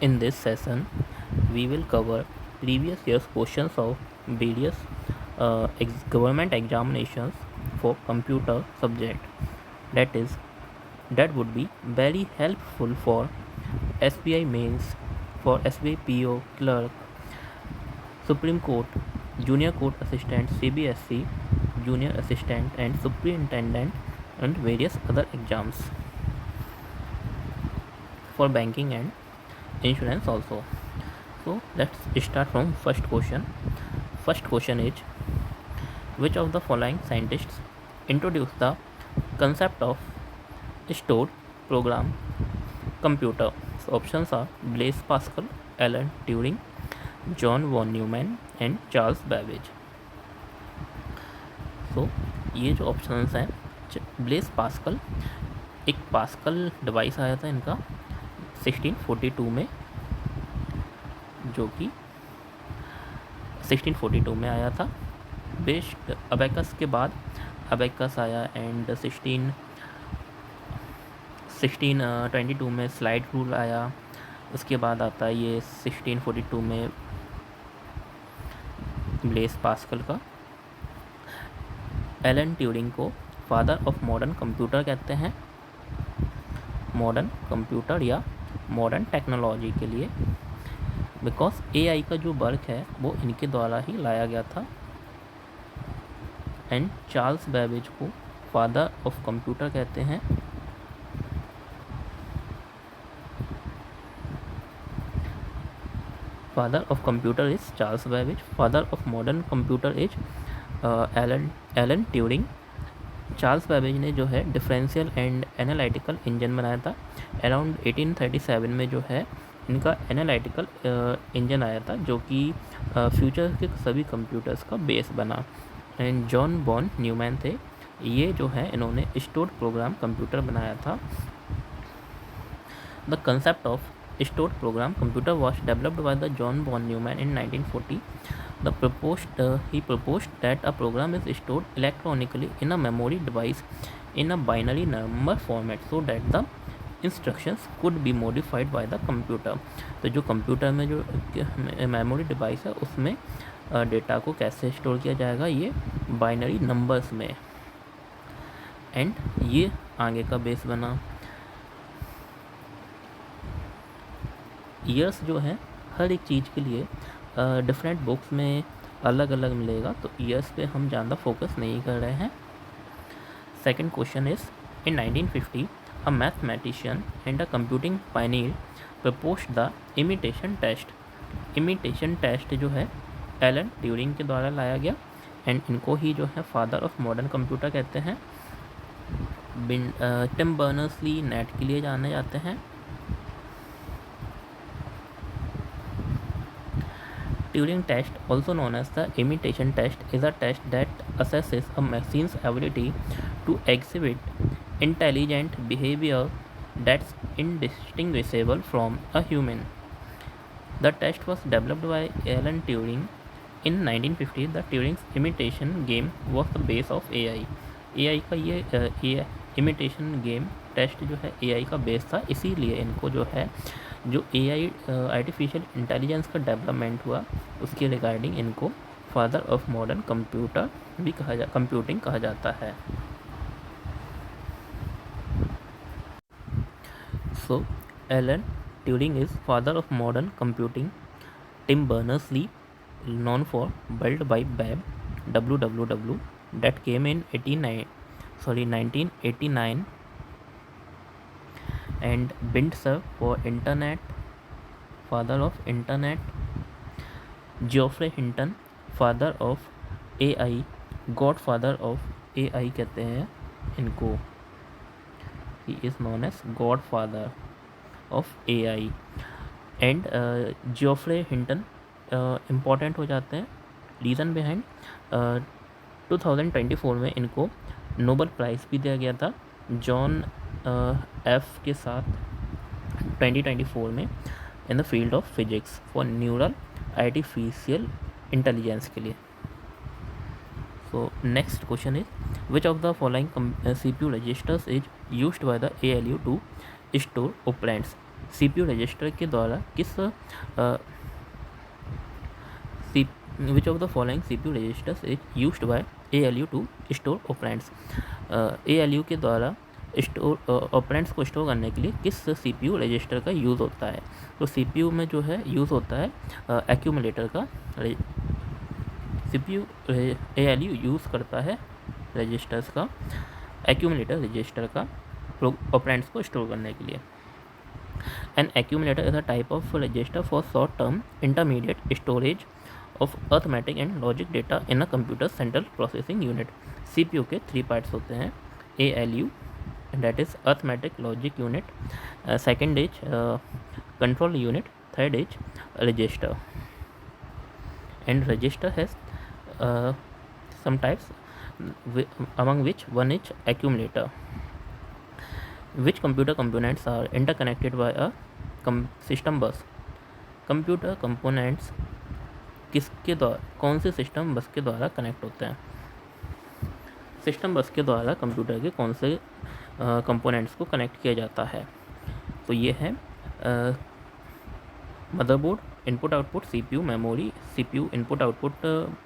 In this session, we will cover previous year's questions of various government examinations for computer subject. That is, that would be very helpful for SBI mains, for SBI PO clerk, Supreme Court, Junior Court Assistant, CBSC, Junior Assistant and Superintendent and various other exams for banking and insurance also. So let's start from first question. First question is, which of the following scientists introduced the concept of stored program computer? So options are Blaise Pascal, Alan Turing, John von Neumann and Charles Babbage. So ये जो options हैं, Blaise Pascal, एक Pascal device आया था इनका 1642 में, जो कि 1642 में आया था. बेस्ट अबेकस के बाद अबेकस आया एंड 1622 में स्लाइड रूल आया. उसके बाद आता है ये 1642 में ब्लेस पास्कल का. एलन ट्यूरिंग को फादर ऑफ मॉडर्न कंप्यूटर कहते हैं, मॉडर्न कंप्यूटर या मॉडर्न टेक्नोलॉजी के लिए, बिकॉज एआई का जो वर्क है वो इनके द्वारा ही लाया गया था. एंड चार्ल्स बैबेज को फादर ऑफ कंप्यूटर कहते हैं. Father of computer is Charles Babbage. Father of modern computer is Alan Turing. Charles Babbage ने जो है डिफरेंशियल एंड एनालिटिकल इंजन बनाया था. अराउंड 1837 में जो है इनका एनालिटिकल इंजन आया था, जो कि फ्यूचर के सभी कंप्यूटर्स का बेस बना. एंड जॉन वॉन न्यूमैन थे, ये जो है इन्होंने स्टोर्ड प्रोग्राम कंप्यूटर बनाया था. The concept of stored program computer was developed by the John von Neumann in 1940. He proposed that a program is stored electronically in a memory device in a binary number format so that the instructions could be modified by the computer. तो जो computer में जो memory device है उसमें data को कैसे store किया जाएगा, ये बाइनरी नंबर्स में. एंड ये आगे का बेस बना. ईयर्स जो है हर एक चीज़ के लिए डिफरेंट बुक्स में अलग अलग मिलेगा, तो ईयर्स पे हम ज़्यादा फोकस नहीं कर रहे हैं. Second question is, in 1950 a mathematician and a computing pioneer proposed the imitation test. Imitation test जो है एलन ट्यूरिंग के द्वारा लाया गया एंड इनको ही जो है फादर ऑफ मॉडर्न कंप्यूटर कहते हैं. टिम बर्नर्स-ली नेट के लिए जाने जाते हैं. Turing test, also known as the imitation test, is a test that assesses a machine's ability to exhibit intelligent behavior that's indistinguishable from a human. The test was developed by Alan Turing in 1950. The Turing's imitation game was the base of AI. AI का ये imitation game test जो है AI का base था, इसीलिए इनको जो है जो AI आर्टिफिशियल इंटेलिजेंस का डेवलपमेंट हुआ उसके रिगार्डिंग इनको फादर ऑफ मॉडर्न कंप्यूटर भी कंप्यूटिंग कहा जाता है. So Alan Turing is father of modern computing. Tim Berners-Lee, known for built by Babe WWW, that came in 1989, and Bintzer for internet, father of internet. Geoffrey Hinton, father of AI, godfather of AI कहते हैं इनको. he is known as godfather of AI. And Geoffrey Hinton important हो जाते हैं. Reason behind 2024 में इनको Nobel prize भी दिया गया था जॉन एफ के साथ 2024 में in the field of physics for neural artificial intelligence के लिए. So next question is, which of the following CPU registers is used by the ALU to store operands. CPU register के द्वारा किस which of the following CPU registers is used by ALU to store operands? ALU के द्वारा store operands को store करने के लिए किस CPU रजिस्टर का यूज़ होता है? तो CPU में जो है यूज़ होता है एक्यूमुलेटर का। CPU ALU यूज़ करता है रजिस्टर्स का, एक्यूमुलेटर रजिस्टर का ऑपरेंड्स को स्टोर करने के लिए। An accumulator is a type of register for short-term intermediate storage of arithmetic and logic data in a computer central processing unit. CPU के 3 parts होते हैं, ALU that is arithmetic logic unit, second is control unit, third is register. And register has some types, among which one is accumulator. Which computer components are interconnected by a system bus? Computer components किसके द्वारा, कौन से system बस के द्वारा connect होते हैं? System बस के द्वारा कंप्यूटर के कौन से कंपोनेंट्स को कनेक्ट किया जाता है? तो ये है motherboard, input output, CPU memory, CPU input output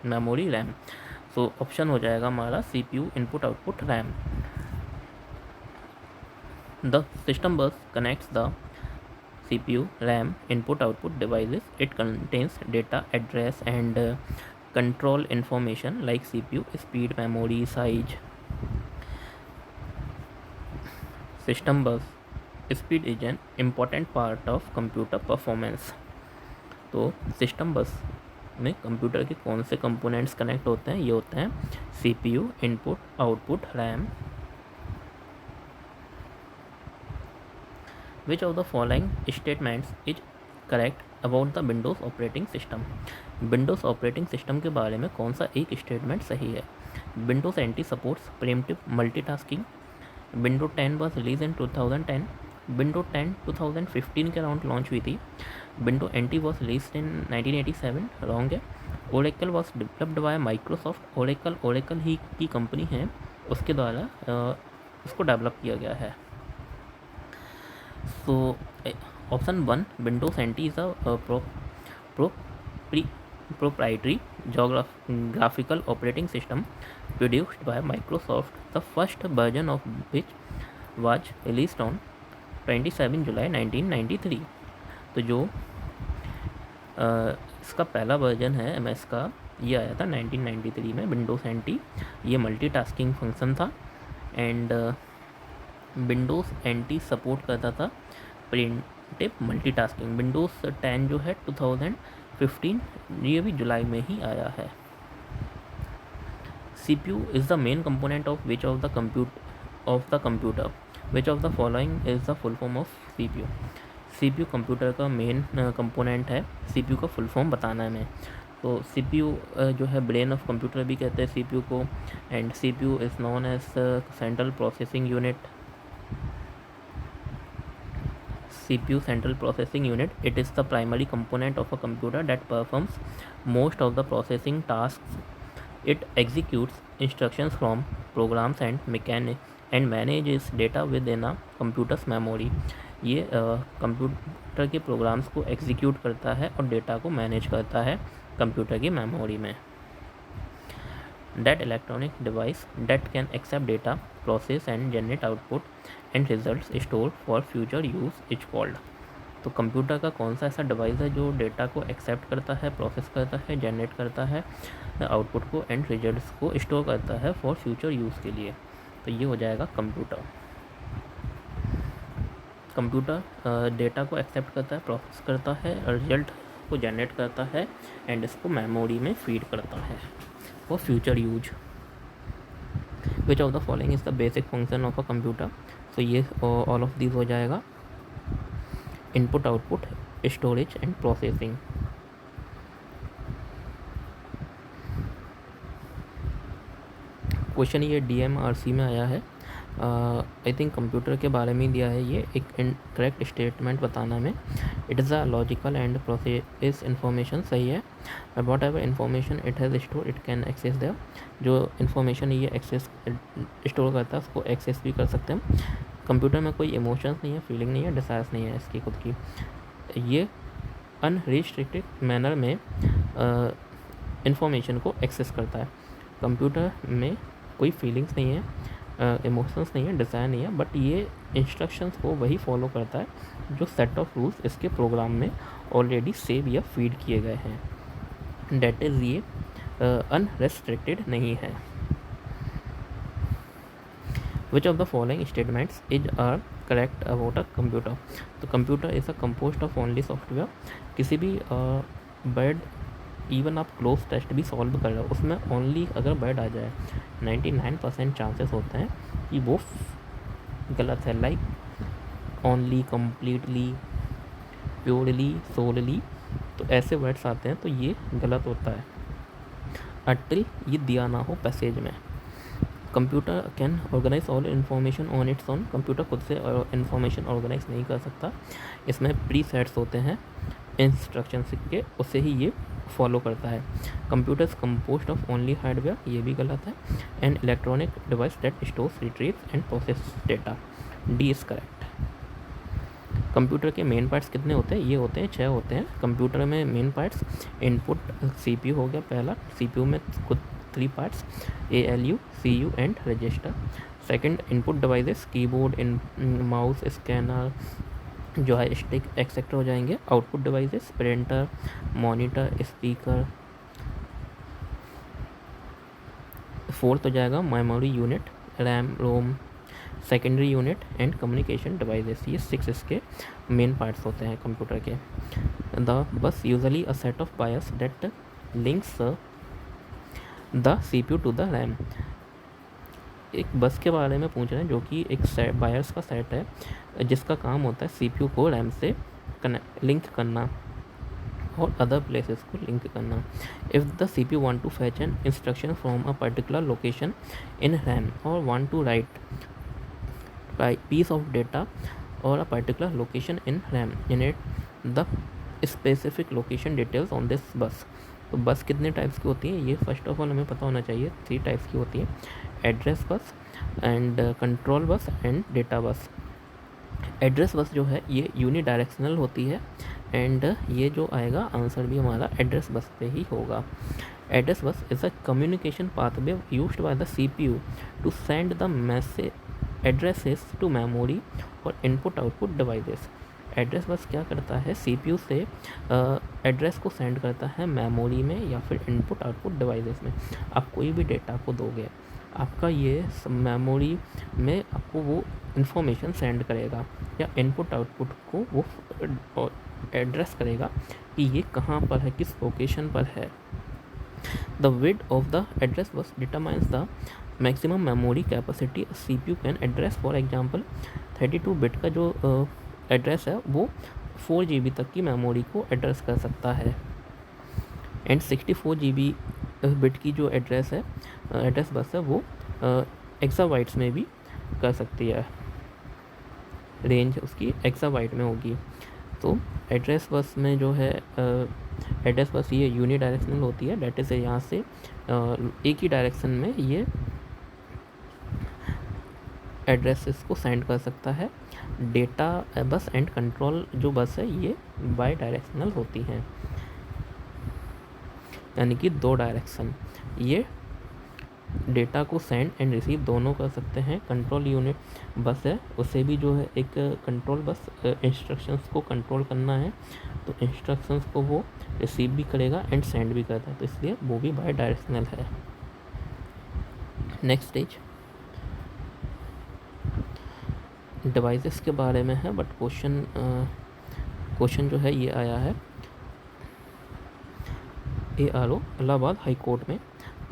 memory, RAM. So option हो जाएगा हमारा CPU input output RAM. The system bus connects the CPU, RAM, input output devices. It contains data, address and control information like CPU, speed, memory, size. System bus speed is an important part of computer performance. तो system बस में computer के कौन से components connect होते हैं? ये होते हैं CPU, input output, RAM. Which of the following statements is correct about the Windows operating system? Windows operating system के बारे में कौन सा एक स्टेटमेंट सही है? Windows NT supports preemptive multitasking. Windows 10 was released in 2010. Windows 10 2015 के अराउंड लॉन्च हुई थी। Windows NT was released in 1987, wrong है। Oracle was developed by Microsoft. Oracle ही की कंपनी है, उसके द्वारा उसको डेवलप किया गया है। So option 1, Windows NT is a proprietary graphical operating system produced by Microsoft, the first version of which was released on 27 July 1993. तो जो इसका पहला वर्जन है MS का, ये आया था 1993 में, Windows NT। ये मल्टीटास्किंग फंक्शन था एंड विंडोज़ NT सपोर्ट करता था प्रिंटिव मल्टीटास्किंग। विंडोज़ 10 जो है 2015, ये भी जुलाई में ही आया है। CPU is the main component of which of the computer, which of the following is the full form of CPU? CPU computer का मेन कंपोनेंट है। CPU का फुल फॉर्म बताना है हमें। तो CPU जो है ब्रेन ऑफ कंप्यूटर भी कहते हैं CPU को, and CPU is known as central processing unit. CPU central processing unit. It is the primary component of a computer that performs most of the processing tasks. It executes instructions from programs and manages data within a computer's memory. ये computer के programmes को execute करता है और data को manage करता है computer की मेमोरी में। That electronic device that can accept data, process and generate output and results stored for future use is called. तो कंप्यूटर का कौन सा ऐसा डिवाइस है जो डेटा को एक्सेप्ट करता है, प्रोसेस करता है, जनरेट करता है आउटपुट को एंड रिजल्ट्स को स्टोर करता है फॉर फ्यूचर यूज़ के लिए? तो ये हो जाएगा कंप्यूटर। कंप्यूटर डेटा को एक्सेप्ट करता है, प्रोसेस करता है, रिजल्ट को जनरेट करता है एंड इसको मेमोरी में फीड करता है for future use. Which of the following is the basic function of a computer? So ये all of these हो जाएगा, input output, storage and processing. Question ये DMRC में आया है। आई थिंक कंप्यूटर के बारे में दिया है। ये एक करेक्ट स्टेटमेंट बताना में, it is a logical and process information, सही है। Whatever information it has store it can access there, जो इन्फॉर्मेशन ये एक्सेस स्टोर करता है उसको एक्सेस भी कर सकते हैं। कंप्यूटर में कोई इमोशंस नहीं है, फीलिंग नहीं है, डिज़ायर्स नहीं है इसकी खुद की। ये अनरिस्ट्रिक्टेड मैनर में इंफॉर्मेशन को एक्सेस करता है। कंप्यूटर में कोई फीलिंग्स नहीं है, इमोशंस नहीं है, डिज़ायर नहीं है, बट ये इंस्ट्रक्शंस को वही फॉलो करता है जो सेट ऑफ रूल्स इसके प्रोग्राम में ऑलरेडी सेव या फीड किए गए हैं। डेट इज़ ये अनरेस्ट्रिक्टेड नहीं है। Which of the following statements is are correct about a computer? तो computer is a composed of only software. किसी भी वर्ड, इवन आप क्लोज टेस्ट भी सॉल्व कर रहे हो, उसमें ओनली अगर वर्ड आ जाए 99% चांसेस होते हैं कि वो गलत है। Like only, completely, purely, solely, तो ऐसे वर्ड्स आते हैं तो ये गलत होता है। अटिल ये दिया ना हो पैसेज में। Computer can organize all information on its own. Computer खुद से इन्फॉर्मेशन ऑर्गेनाइज नहीं कर सकता, इसमें प्री सेट्स होते हैं इंस्ट्रक्शंस के, उससे ही ये फॉलो करता है। Computers compost of only hardware, ये भी गलत है। And electronic device that stores, retrieves and process data, D is correct. Computer के मेन पार्ट्स कितने होते हैं? ये होते हैं 6 होते हैं कंप्यूटर में मेन पार्ट्स। इनपुट सीपीयू हो गया पहला, सीपीयू में खुद 3 parts, ALU, CU and register. Second, input devices, keyboard, mouse, scanner, जो है स्टिक एक्सेट्रा हो जाएंगे। Output devices, printer, monitor, speaker. Fourth हो जाएगा memory unit, RAM, ROM. Secondary unit and communication devices, ये 6 इसके मेन पार्ट्स होते हैं कंप्यूटर के। The bus usually a set of wires that links the CPU to the RAM. एक bus के बारे में पूछ रहे हैं जो कि एक बायर्स का सेट है जिसका काम होता है CPU को रैम से लिंक करना और अदर प्लेसेस को लिंक करना। If the CPU want to fetch an instruction from a particular location in RAM और want to write piece of data or a particular location in RAM, in it the specific location details on this bus। तो बस कितने types की होती है ये first of all हमें पता होना चाहिए। 3 टाइप्स की होती है, address bus and control bus and data bus. Address bus जो है ये यूनिडायरेक्शनल होती है एंड ये जो आएगा आंसर भी हमारा एड्रेस बस पे ही होगा। Address bus is a communication pathway used by the CPU to send the message addresses to memory और input output devices. Address bus क्या करता है, CPU से एड्रेस को सेंड करता है मेमोरी में या फिर इनपुट आउटपुट डिवाइसेस में। आप कोई भी डेटा को दोगे, आपका ये मेमोरी में आपको वो इन्फॉर्मेशन सेंड करेगा या इनपुट आउटपुट को वो एड्रेस करेगा कि ये कहाँ पर है, किस लोकेशन पर है। The width of the address bus determines the maximum memory capacity CPU can address. For example 32 bit का जो एड्रेस है वो 4 GB तक की मेमोरी को एड्रेस कर सकता है एंड 64 GB बिट की जो एड्रेस है एड्रेस बस है वो एक्साबाइट्स में भी कर सकती है, रेंज उसकी एक्साबाइट में होगी। तो एड्रेस बस में जो है एड्रेस बस ये यूनिडायरेक्शनल होती है, डेटा से यहाँ से एक ही डायरेक्शन में ये एड्रेसेस को सेंड कर सकता है। डेटा बस एंड कंट्रोल जो बस है ये बाई डायरेक्शनल होती हैं, यानी कि 2 डायरेक्शन। ये डेटा को सेंड एंड रिसीव दोनों कर सकते हैं। कंट्रोल यूनिट बस है, उसे भी जो है एक कंट्रोल बस इंस्ट्रक्शंस को कंट्रोल करना है तो इंस्ट्रक्शंस को वो रिसीव भी करेगा एंड सेंड भी करता है, तो इसलिए वो भी बाई डायरेक्शनल है। नेक्स्ट स्टेज डिवाइसेस के बारे में है, बट क्वेश्चन जो है ये आया है ARO इलाहाबाद हाई कोर्ट में।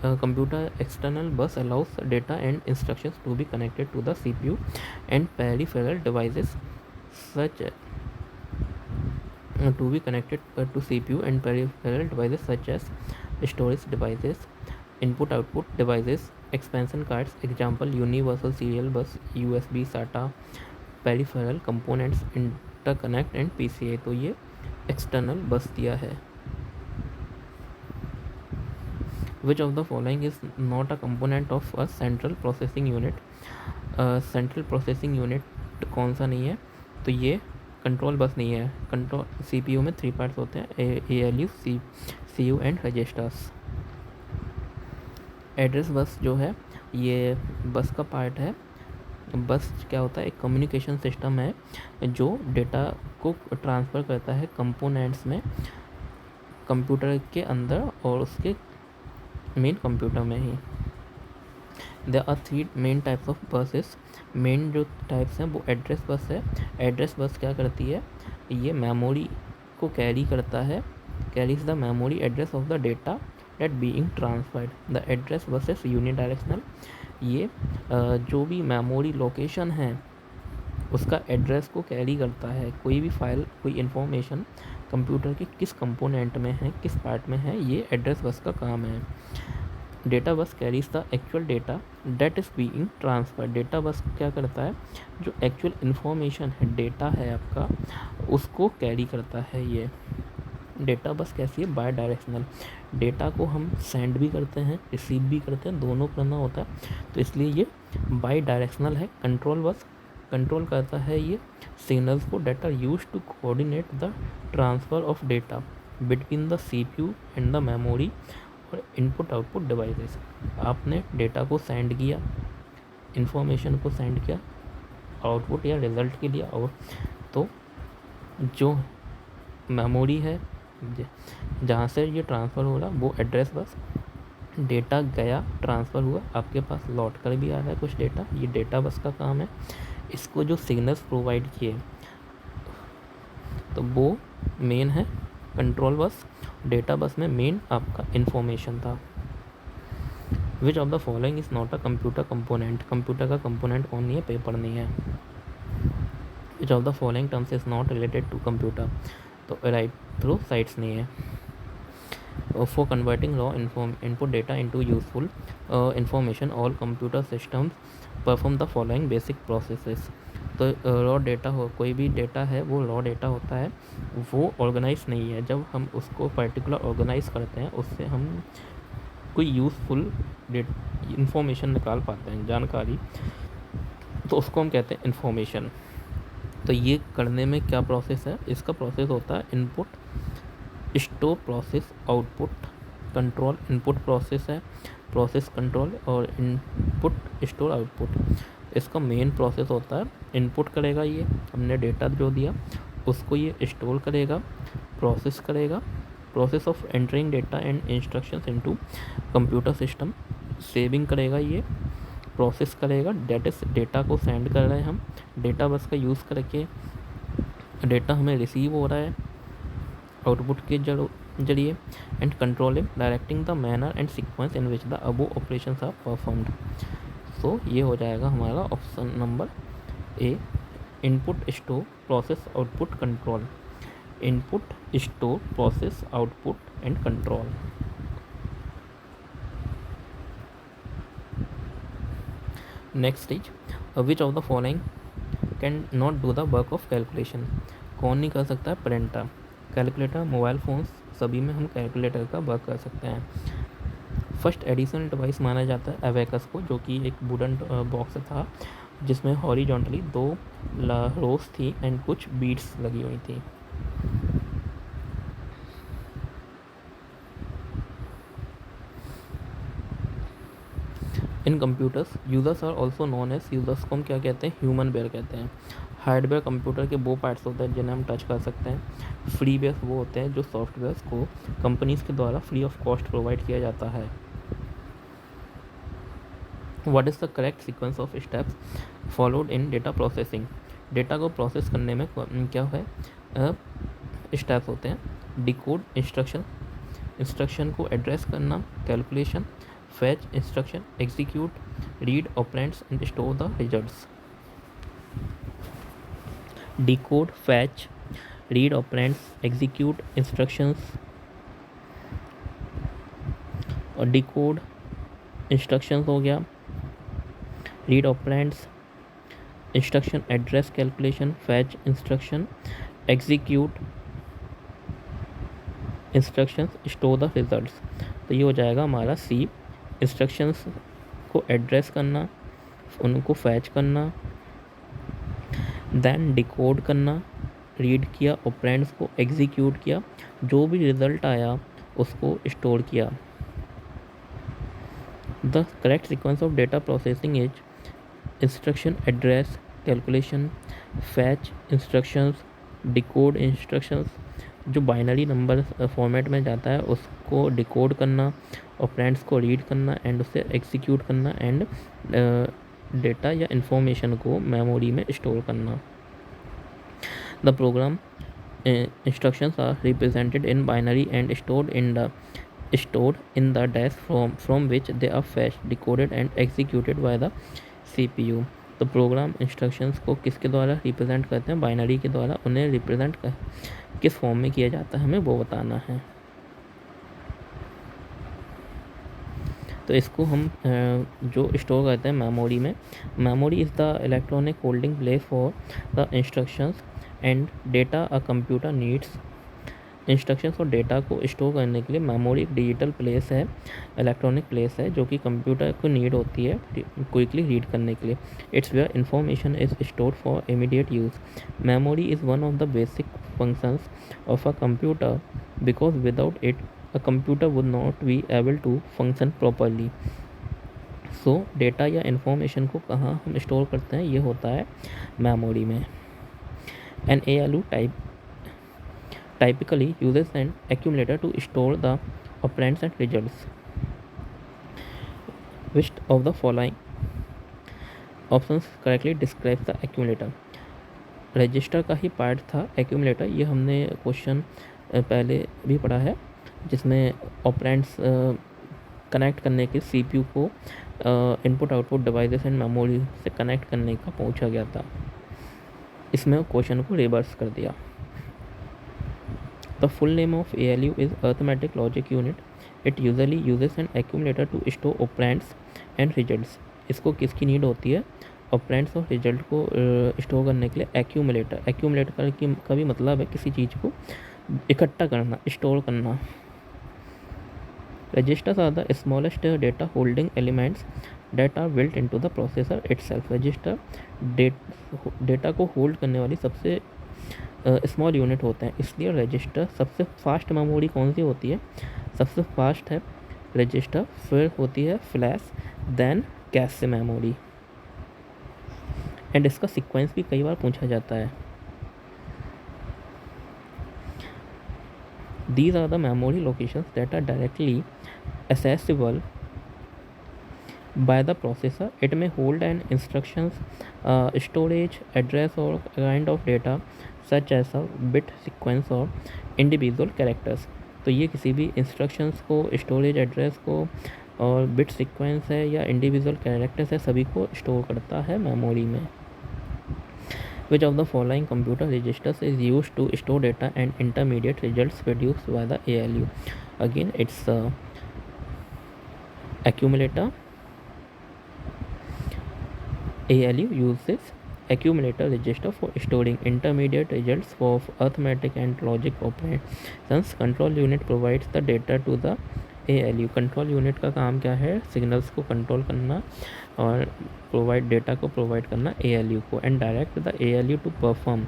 Computer external bus allows data and instructions to be connected to the CPU and peripheral devices such to be connected to CPU and peripheral devices such as storage devices, input output devices, expansion cards, example universal serial bus, USB SATA, peripheral components, interconnect and PCI। तो ये external bus दिया है। Which of the following is not a component of a central processing unit? Central processing unit part कौन सा नहीं है, तो ये कंट्रोल बस नहीं है। कंट्रोल CPU में 3 पार्ट्स होते हैं, ALU, CU and registers. Address bus जो है ये बस का पार्ट है। बस क्या होता है, एक कम्युनिकेशन सिस्टम है जो डेटा को ट्रांसफ़र करता है कंपोनेंट्स में, कंप्यूटर के अंदर और उसके मेन कंप्यूटर में ही। There are 3 main types of buses. Main जो टाइप्स हैं वो एड्रेस बस है। एड्रेस बस क्या करती है, ये मेमोरी को कैरी करता है, carries the memory address of the data that being transferred. The address bus is unidirectional. ये जो भी मेमोरी लोकेशन है उसका एड्रेस को कैरी करता है। कोई भी फाइल, कोई इन्फॉर्मेशन कंप्यूटर के किस कंपोनेंट में है, किस पार्ट में है, ये एड्रेस बस का काम है। Data bus carries the actual data that is being transfer. Data bus क्या करता है, जो एक्चुअल इन्फॉर्मेशन है, डेटा है आपका, उसको कैरी करता है। ये डेटा बस कैसी है, बाय डायरेक्शनल। डेटा को हम सेंड भी करते हैं, रिसीव भी करते हैं, दोनों करना होता है, तो इसलिए ये बाय डायरेक्शनल है। कंट्रोल बस कंट्रोल करता है ये सिग्नल्स को data use to coordinate the transfer of data between the CPU and the memory और इनपुट आउटपुट डिवाइसेस। आपने डेटा को सेंड किया, इन्फॉर्मेशन को सेंड किया, आउटपुट या रिज़ल्ट के लिए, और तो जो मेमोरी है जहाँ से ये ट्रांसफ़र हो रहा वो एड्रेस बस, डेटा गया, ट्रांसफ़र हुआ, आपके पास लौट कर भी आ रहा है कुछ डेटा, ये डेटा बस का काम है। इसको जो सिग्नल्स प्रोवाइड किए तो वो मेन है कंट्रोल बस। डेटा बस में मेन आपका इन्फॉर्मेशन था। Which of the following is not a computer component. Computer का कंपोनेंट कौन नहीं है, पेपर नहीं है। Which of the following terms is not related to computer, तो राइट थ्रू साइट्स नहीं है। For converting raw input data into useful information, all computer systems perform the following basic processes. तो raw data हो, कोई भी data है वो raw data होता है, वो ऑर्गेनाइज नहीं है। जब हम उसको पर्टिकुलर ऑर्गेनाइज करते हैं उससे हम कोई यूज़फुल इंफॉर्मेशन निकाल पाते हैं, जानकारी, तो उसको हम कहते हैं इंफॉर्मेशन। तो ये करने में क्या प्रोसेस है, इसका प्रोसेस होता है input store process output control. Input process है, प्रोसेस कंट्रोल, और इनपुट स्टोर आउटपुट। इसका मेन प्रोसेस होता है इनपुट करेगा, ये हमने डेटा जो दिया उसको ये स्टोर करेगा, प्रोसेस करेगा, process of entering data and instructions into computer system, saving करेगा, ये प्रोसेस करेगा, डेट इज डेटा को सेंड कर रहे हैं हम, डेटा बस का यूज़ करके डेटा हमें रिसीव हो रहा है आउटपुट के जरिए, and controlling directing the manner and sequence in which the above operations are performed. So ये हो जाएगा हमारा option number A, input store process output control. Input store process output and control. Next is which of the following can not do the work of calculation. कौन नहीं कर सकता, printer, calculator, mobile phones, सभी में हम calculator का work कर सकते हैं। फर्स्ट एडिशनल डिवाइस माना जाता है एबेकस को, जो कि एक वुडन बॉक्स था जिसमें हॉरिजॉन्टली 2 रोज थी एंड कुछ बीट्स लगी हुई थी। In computers users are also known as, users को हम क्या कहते हैं, ह्यूमन बेयर कहते हैं। हार्डवेयर कंप्यूटर के वो पार्ट्स होते हैं जिन्हें हम टच कर सकते हैं। फ्रीवेयर वो होते हैं जो सॉफ्टवेयर्स को कंपनीज़ के द्वारा फ्री ऑफ कॉस्ट प्रोवाइड किया जाता है। What is the correct sequence of steps followed in data processing. Data को प्रोसेस करने में क्या है, स्टेप्स होते हैं। डिकोड इंस्ट्रक्शन, इंस्ट्रक्शन को एड्रेस करना, calculation, fetch instruction, execute, read operands and store the results. Decode, fetch, read operands, execute instructions, और decode instructions हो गया, read operands, instruction address calculation, fetch instruction, execute instructions, store the results। तो ये हो जाएगा हमारा सी। Instructions को address करना, उनको फैच करना, देन डिकोड करना, रीड किया ऑपरेंड्स को, एग्जीक्यूट किया, जो भी रिजल्ट आया उसको स्टोर किया। The correct sequence of data processing is instruction address calculation, fetch instructions, decode instructions, जो बाइनरी नंबर फॉर्मेट में जाता है उसको डिकोड करना, ऑपरेंड्स को रीड करना एंड उसे एग्जीक्यूट करना एंड डेटा या इंफॉर्मेशन को मेमोरी में स्टोर करना। The program instructions are represented in binary and stored in the dash from which they are fetched, decoded and executed by the CPU। तो programme instructions को किसके द्वारा represent करते हैं? बाइनरी के द्वारा। उन्हें रिप्रेजेंट किस फॉर्म में किया जाता है हमें वो बताना है। तो इसको हम जो स्टोर करते हैं मेमोरी में, memory is the electronic holding place for the instructions and data a computer needs. Instructions और डेटा को स्टोर करने के लिए मेमोरी एक डिजिटल प्लेस है, इलेक्ट्रॉनिक प्लेस है जो कि कंप्यूटर को नीड होती है क्विकली रीड करने के लिए। It's where information is stored for immediate use. Memory is one of the basic functions of a computer because without it a computer would not be able to function properly। So data या information को कहाँ हम store करते हैं? ये होता है memory में। An ALU typically uses an accumulator to store the operands and results। Which of the following options correctly describes the accumulator? Register का ही पार्ट था एक्यूमुलेटर। ये हमने क्वेश्चन पहले भी पढ़ा है जिसमें ऑपरेंड्स कनेक्ट करने के CPU को input output devices and memory से कनेक्ट करने का पूछा गया था। इसमें क्वेश्चन को रिवर्स कर दिया। The full name of ALU is arithmetic logic unit. It usually uses an accumulator to store operands and results. इसको किसकी नीड होती है? ऑपरेंड्स और रिजल्ट को स्टोर करने के लिए एक्यूमुलेटर। एक्यूमुलेटर का भी मतलब है किसी चीज़ को इकट्ठा करना, स्टोर करना। Registers are the smallest data holding elements that are built into the processor itself। Register data को होल्ड करने वाली सबसे स्मॉल यूनिट होते हैं, इसलिए रजिस्टर। सबसे फास्ट मेमोरी कौन सी होती है? सबसे फास्ट है रजिस्टर, फिर होती है flash, then cache memory. And इसका सीक्वेंस भी कई बार पूछा जाता है। These are the memory locations that are directly accessible by the processor। It may hold an instructions, storage, address or kind of data such as a bit sequence or individual characters। तो ये किसी भी instructions को, storage address को और bit sequence है या individual characters है, सभी को स्टोर करता है मेमोरी में। Which of the following computer registers is used to store data and intermediate results produced by the ALU? Again, it's accumulator। ALU uses accumulator register for storing intermediate results of arithmetic and logic operations। Control unit provides the data to the ALU। Control unit का काम क्या है? Signals को control करना और provide data को provide करना ALU को। And direct the ALU to perform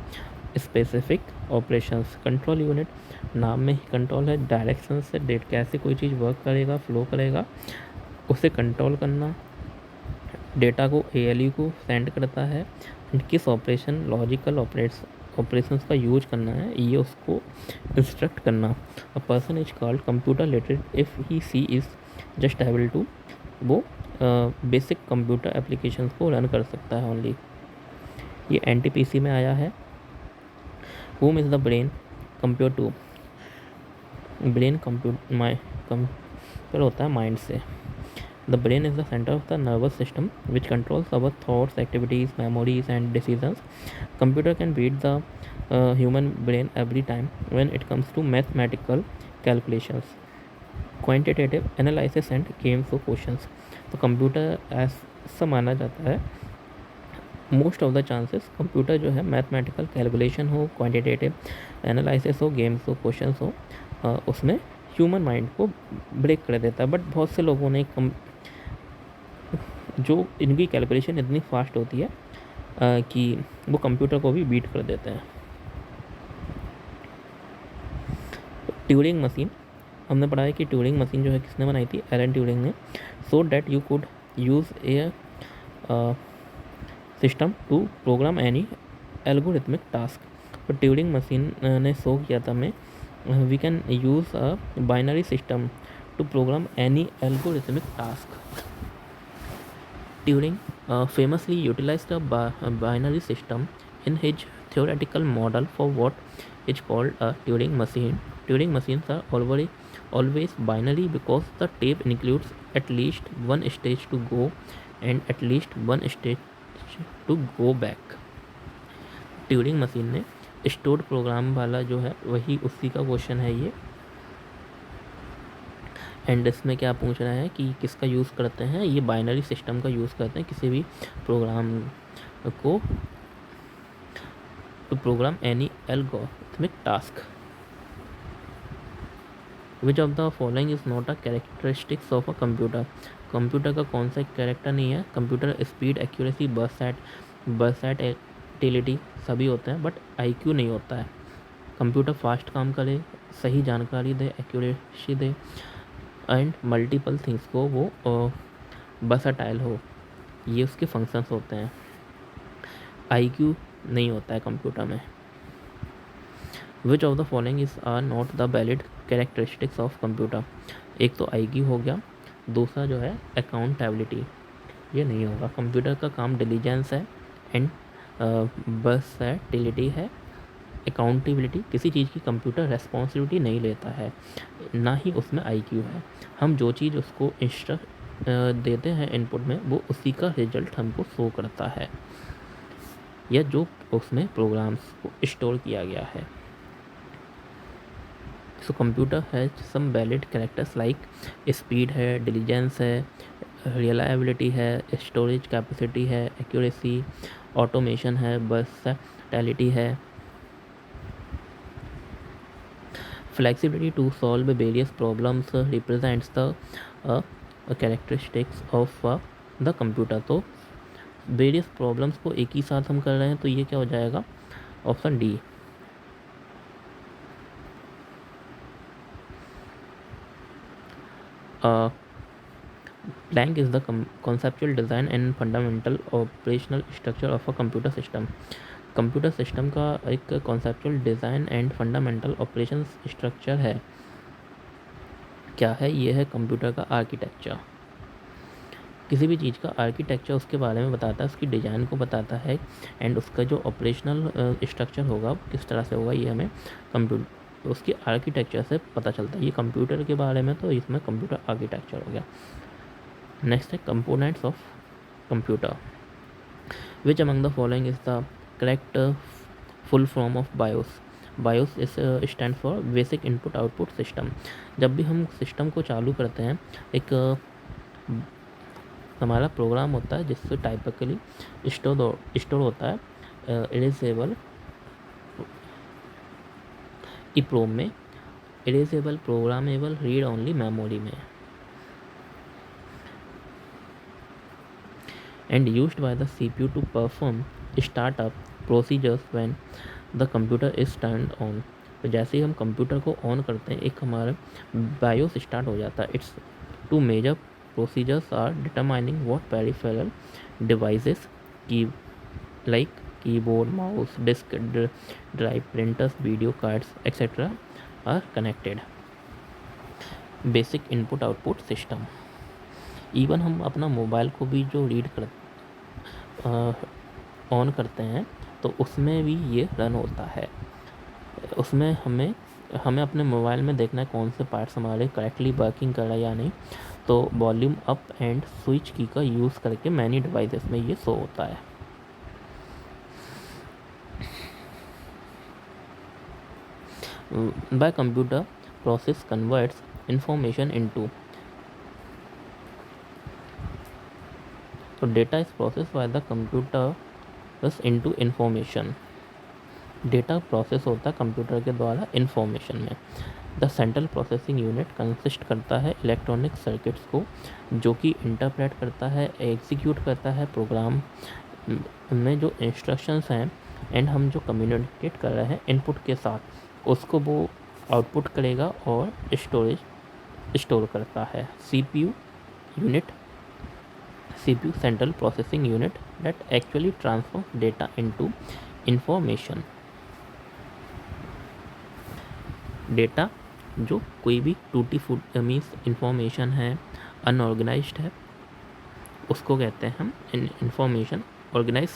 specific operations. Control unit नाम में ही कंट्रोल है, डायरेक्शन से कैसे कोई चीज़ वर्क करेगा, फ्लो करेगा, उसे कंट्रोल करना। डेटा को ALU को सेंड करता है एंड किस ऑपरेशन, लॉजिकल ऑपरेशंस का यूज करना है ये उसको इंस्ट्रक्ट करना। A person is called computer literate if he she is just able to, वो बेसिक कंप्यूटर एप्लीकेशंस को रन कर सकता है ओनली। ये NTPC में आया है। Whom is the brain compare to, brain compare होता है माइंड से। The brain is the center of the nervous system which controls our thoughts, activities, memories and decisions। Computer can beat the human brain every time when it comes to mathematical calculations, quantitative analysis and games or questions। तो computer ऐसा माना जाता है, most of the chances computer जो है mathematical calculation हो, quantitative analysis हो, games हो, क्वेश्चंस हो, उसमें ह्यूमन माइंड को ब्रेक कर देता है। बट बहुत से लोगों ने जो इनकी कैलकुलेशन इतनी फास्ट होती है कि वो कंप्यूटर को भी बीट कर देते हैं। ट्यूरिंग मशीन, हमने पढ़ा है कि ट्यूरिंग मशीन जो है किसने बनाई थी, एलन ट्यूरिंग ने, so that you could use a system to program any algorithmic task. तो ट्यूरिंग मशीन ने शो किया था हमें we can use a binary system to program any algorithmic task. Turing famously utilized a binary system in his theoretical model for what is called a Turing machine. Turing machines are always binary because the tape includes at least one stage to go and at least one stage to go back. Turing machine ने stored program वाला जो है वही उसी का question है ये। And इसमें क्या पूछ रहा है कि किसका यूज़ करते हैं, ये बाइनरी सिस्टम का यूज़ करते हैं किसी भी प्रोग्राम को to program any algorithmic task. Which of the following is not a characteristics of a computer. Computer का कौन सा कैरेक्टर नहीं है, कंप्यूटर स्पीड, एक्यूरेसी, वर्सैटिलिटी सभी होते हैं बट IQ नहीं होता है। कंप्यूटर फास्ट काम करे, सही जानकारी दे, एक्यूरेसी दे एंड मल्टीपल थिंग्स को वो वर्सटाइल हो, ये उसके फंक्शंस होते हैं। IQ नहीं होता है कंप्यूटर में। Which of the following is are not the valid characteristics of computer. एक तो IQ हो गया, दूसरा जो है अकाउंटेबिलिटी, ये नहीं होगा। कंप्यूटर का काम डिलीजेंस है एंड वर्सैटिलिटी है। अकाउंटेबिलिटी, किसी चीज़ की कंप्यूटर रेस्पॉन्सिबिलिटी नहीं लेता है, ना ही उसमें IQ है। हम जो चीज़ उसको इंस्ट्रक्ट देते हैं इनपुट में, वो उसी का रिजल्ट हमको शो करता है या जो उसमें प्रोग्राम्स को स्टोर किया गया है। सो कंप्यूटर है सम वैलिड कैरेक्टर्स लाइक स्पीड है, डिलीजेंस है, रिलायबिलिटी है, स्टोरेज कैपेसिटी है, एक्यूरेसी, ऑटोमेशन है, वर्सैटिलिटी है, flexibility to solve various problems represents the characteristics of the computer। तो वेरियस प्रॉब्लम्स को एक ही साथ हम कर रहे हैं तो ये क्या हो जाएगा, option D. Blank is the conceptual design and fundamental operational structure of a computer system। Computer system का एक conceptual design and fundamental operation structure है। क्या है ये, है कंप्यूटर का आर्किटेक्चर। किसी भी चीज़ का आर्किटेक्चर उसके बारे में बताता है, उसकी डिज़ाइन को बताता है एंड उसका जो ऑपरेशनल स्ट्रक्चर होगा किस तरह से होगा, ये हमें कंप्यूटर उसकी आर्किटेक्चर से पता चलता है। ये कंप्यूटर के बारे में, तो इसमें कंप्यूटर आर्किटेक्चर हो गया। नेक्स्ट है components of computer. Which among the following is the correct full form of BIOS. BIOS is stand for basic input output system. जब भी हम सिस्टम को चालू करते हैं, एक हमारा प्रोग्राम होता है जिससे टाइपिकली स्टोर होता है इरेजेबल EEPROM में, erasable programmable read only memory में, and used by the CPU to perform startup procedures when the computer is turned on। तो जैसे ही हम कंप्यूटर को ऑन करते हैं, एक हमारा बायोस स्टार्ट हो जाता है। It's two major procedures are determining what peripheral devices की like keyboard, mouse, disk drive, printers, video cards etcetera are connected. Basic input output system. Even हम अपना मोबाइल को भी जो रीड कर ऑन करते हैं तो उसमें भी ये रन होता है। उसमें हमें अपने मोबाइल में देखना है कौन से पार्ट्स हमारे करेक्टली वर्किंग कर रहा है या नहीं। तो वॉल्यूम अप एंड स्विच की का यूज़ करके मैनी डिवाइसेस में ये शो होता है। By computer process converts information into, तो data is process by the computer into information. Data process होता है कंप्यूटर के द्वारा इंफॉर्मेशन में। The central processing unit consist करता है इलेक्ट्रॉनिक सर्किट्स को, जो कि इंटरप्रेट करता है, एग्जीक्यूट करता है प्रोग्राम में जो इंस्ट्रक्शंस हैं एंड हम जो कम्युनिकेट कर रहे हैं इनपुट के साथ, उसको वो आउटपुट करेगा और स्टोर करता है। CPU unit, CPU central processing unit that actually transfer data into information। डेटा जो कोई भी टूटी फूट मीन्स इंफॉर्मेशन है, अनऑर्गेनाइज्ड है, उसको कहते हैं हम information organize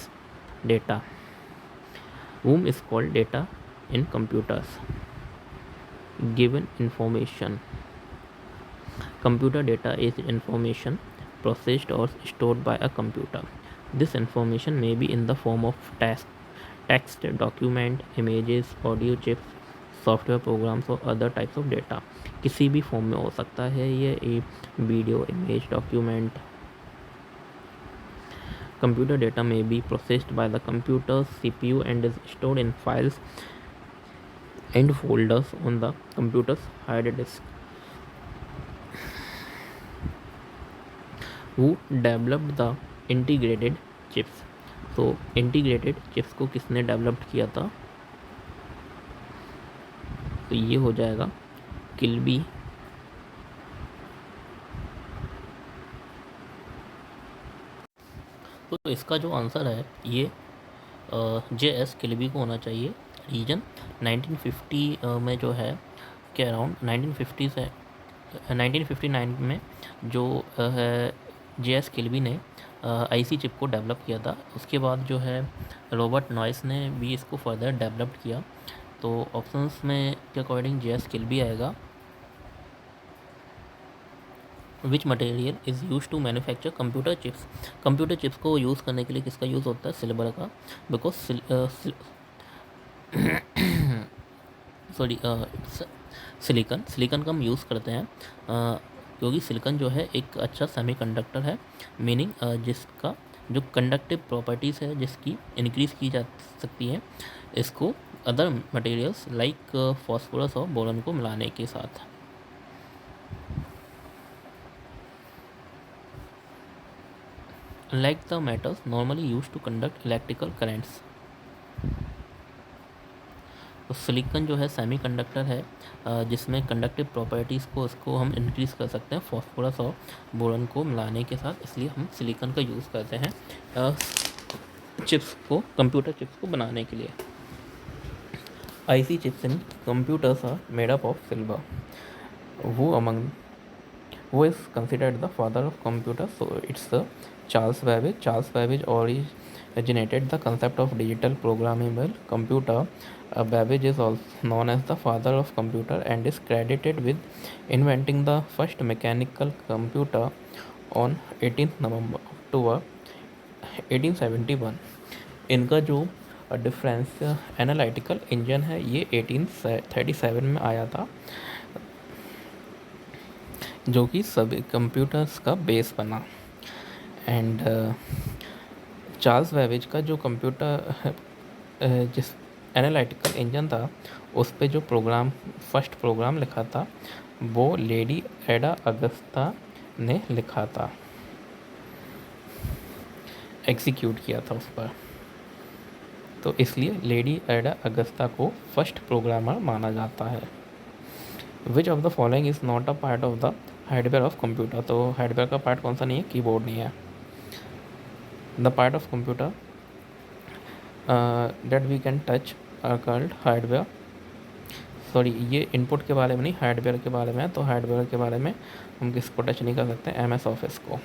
data. whom is called data in computers। given information, computer data is information processed or stored by a computer। this information may be in the form of text, document, images, audio chips, software programs और other types of data. किसी भी form में हो सकता है ये video, image, document. Computer data में be processed by the computer CPU and is stored in files and folders on the computer's hard disk. who developed the integrated chips। तो integrated chips को किसने developed किया था? तो ये हो जाएगा किल्बी। तो इसका जो आंसर है ये JS किल्बी को होना चाहिए। रीजन 1950 में जो है के अराउंड 1950 से 1959 में जो है JS किल्बी ने IC चिप को डेवलप किया था। उसके बाद जो है रॉबर्ट नॉइस ने भी इसको फर्दर डेवलप किया। तो ऑप्शंस में के अकॉर्डिंग JS किल्बी आएगा। Which material is use to manufacture computer chips. Computer chips को यूज़ करने के लिए किसका यूज़ होता है? सिल्वर का। बिकॉज सॉरी सिलिकन का हम यूज़ करते हैं क्योंकि सिलिकन जो है एक अच्छा सेमीकंडक्टर है, मीनिंग जिसका जो कंडक्टिव प्रॉपर्टीज़ है जिसकी इंक्रीज़ की जा सकती है इसको अदर मटेरियल्स लाइक फॉस्फोरस और बोरॉन को मिलाने के साथ। Like the metals normally use to conduct electrical currents. तो सिलिकन जो है सेमीकंडक्टर है जिसमें कंडक्टिव प्रॉपर्टीज़ को इसको हम इंक्रीज़ कर सकते हैं फॉस्फोरस और बोरॉन को मिलाने के साथ, इसलिए हम सिलिकन का यूज़ करते हैं चिप्स को, कंप्यूटर चिप्स को बनाने के लिए। IC chips in computers are made up of silver। Who is considered the father of computers? So it's Charles Babbage। Charles Babbage originated the concept of digital programmable computer। Babbage is also known as the father of computer and is credited with inventing the first mechanical computer on 18th November October 1871। इनका जो difference analytical engine है ये 1837 में आया था, जो कि सभी कंप्यूटर्स का बेस बना। एंड चार्ल्स बेबेज का जो कंप्यूटर जिस एनालिटिकल इंजन था उस पे जो फर्स्ट प्रोग्राम लिखा था वो लेडी एडा अगस्ता ने लिखा था, एग्जीक्यूट किया था उस पर। तो इसलिए लेडी एडा अगस्ता को फर्स्ट प्रोग्रामर माना जाता है। Which of the following is not a part of the hardware of computer. तो हार्डवेयर का पार्ट कौन सा नहीं है? कीबोर्ड नहीं है। The part of computer that we can touch are called hardware. Sorry, ये इनपुट के बारे में नहीं, हार्डवेयर के बारे में है। तो हार्डवेयर के बारे में हम किसको टच नहीं कर सकते? MS ऑफिस को।